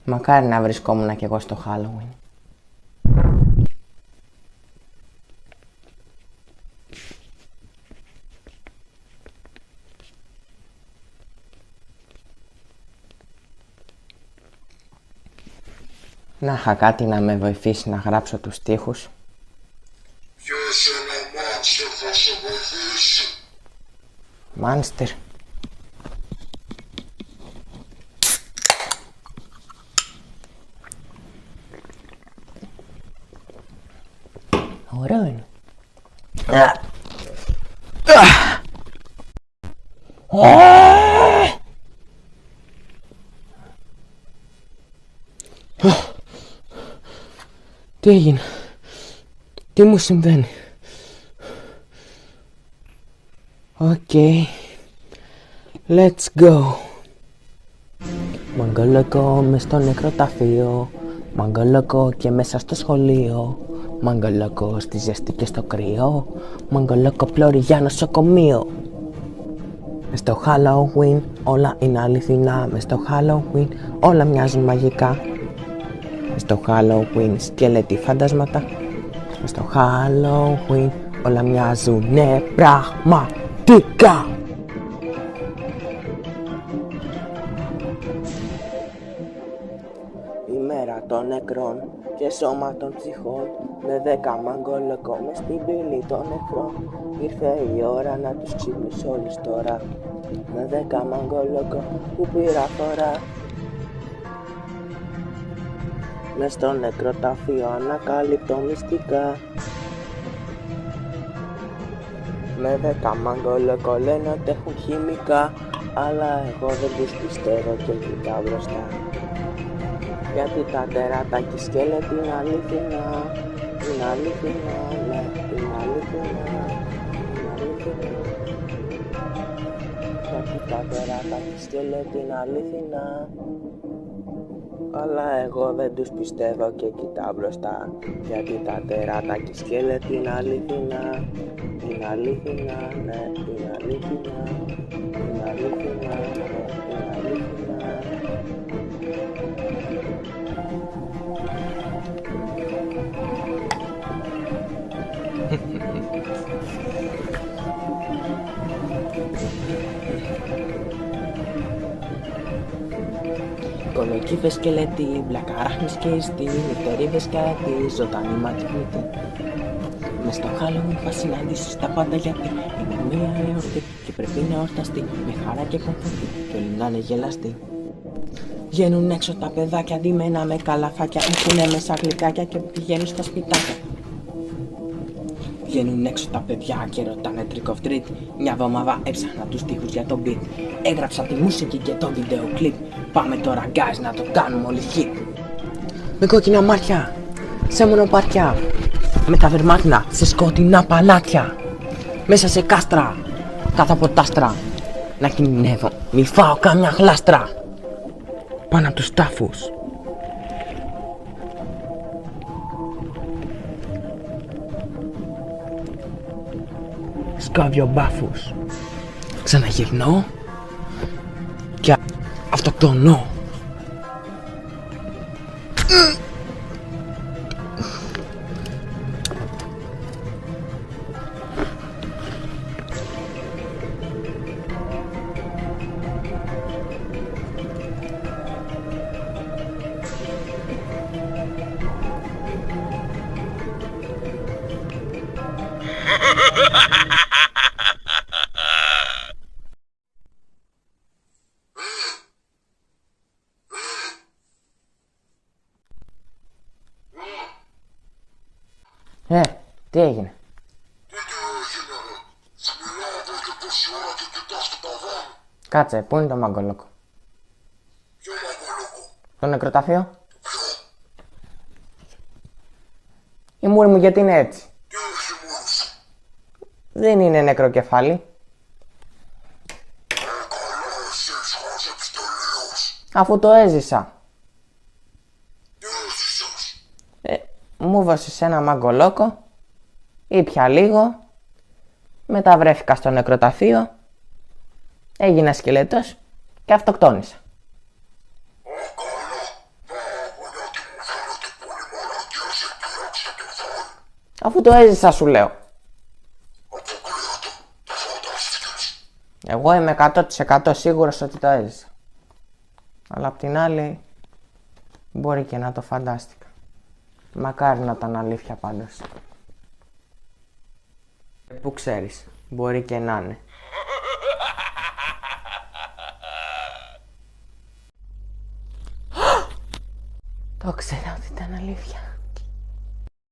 Μακάρι να βρισκόμουν κι εγώ στο Halloween. Να είχα κάτι να με βοηθήσει να γράψω τους στίχους. Ποιος ένα μάνστερ θα σε βοηθήσει? Μάνστερ. Ωραίο είναι. Τι έγινε? Τι μου συμβαίνει? Οκ. Let's go. Μαγκαλακό μες στο νεκροταφείο, μαγκαλακό και μέσα στο σχολείο, μαγκαλακό στη ζέστη και στο κρύο, μαγκαλακό πλώρη για νοσοκομείο. Μες στο Halloween όλα είναι αληθινά, μες στο Halloween όλα μοιάζουν μαγικά. Μες στο Halloween σκελετοί φαντάσματα, μες στο Halloween όλα μοιάζουνε πραγματικά. Η μέρα των νεκρών και σώμα των ψυχών, με 10 μαγκολοκό μες στην πύλη των εχθρών. Ήρθε η ώρα να τους ξύπνεις όλους τώρα, με 10 μαγκολοκό που πήρα φορά. Μες στο νεκροταφείο ανακαλύπτω μυστικά, με 10 μαγκολοκό λένε ότι έχουν χημικά, αλλά εγώ δεν τους πιστεύω και κοιτάω μπροστά. Γιατί τα τεράτακια σκέλετη είναι αλήθινα, είναι αλήθινα, ναι, είναι αλήθινα, είναι αλήθινα. Γιατί τα τεράτακια σκέλετη είναι αλήθινα, αλλά εγώ δεν τους πιστεύω και κοιτάω μπροστά. Γιατί τα τεράτακια σκέλετη είναι αλήθινα, είναι αλήθινα, ναι, είναι αλήθινα, είναι αλήθινα, ναι, είναι αλήθινα. Κολοκύθες σκελετοί, μπλακαράχνες και ιστοί, νυχτερίδες κάτι, ζωντανή ματιχνητή. Μες στο Halloween θα συναντήσεις τα πάντα, γιατί είναι μία εορτή και πρέπει να εορταστεί με χαρά και κομφορτή και όλοι να είναι γελαστοί. Βγαίνουν έξω τα παιδάκια ντυμένα με καλαφάκια, έχουνε μέσα γλυκάκια και πηγαίνουν στα σπιτάκια. Βγαίνουν έξω τα παιδιά και ρωτάνε trick of treat. Μια εβδομάδα έψαχνα τους στίχους για το beat. Έγραψα τη μουσική και το βίντεο κλιπ. Πάμε τώρα guys να το κάνουμε όλοι hit. Με κόκκινα μάτια, σε μονοπάτια, με τα δερμάτινα σε σκοτεινά παλάτια. Μέσα σε κάστρα, κάτω από τ' άστρα, να κινδυνεύω, μη φάω καμιά γλάστρα. Πάνω από τους τάφους. Σκάβιο μπάφους. Ξαναγυρνώ και αυτοκτονώ. Τι έγινε? Τι έγινε ρε? Σου μιλάω εδώ και τόση ώρα και κοιτάς το ταβάνι. Κάτσε, πού είναι το μαγκολόκο? Ποιο μαγκολόκο? Το νεκροταφείο? Ποιο? Η μούρη μου γιατί είναι έτσι? Τι έχει μούρη σου? Δεν είναι νεκροκεφάλι. Καλά εσύ σχάζεψε τελείως. Αφού το έζησα. Τι έζησες? Μου βάζεις ένα μαγκολόκο, ήπια λίγο, μετά βρέθηκα στο νεκροταφείο, έγινα σκελετός και αυτοκτόνησα. Καλά, Αφού το έζησα σου λέω. Αποκλείεται. Το φαντάστηκες. Εγώ είμαι 100% σίγουρος ότι το έζησα. Αλλά απ' την άλλη, μπορεί και να το φαντάστηκα. Μακάρι να ήταν αλήθεια πάντως. Πού ξέρεις, μπορεί και να είναι. Το ξέρα ότι ήταν αλήθεια.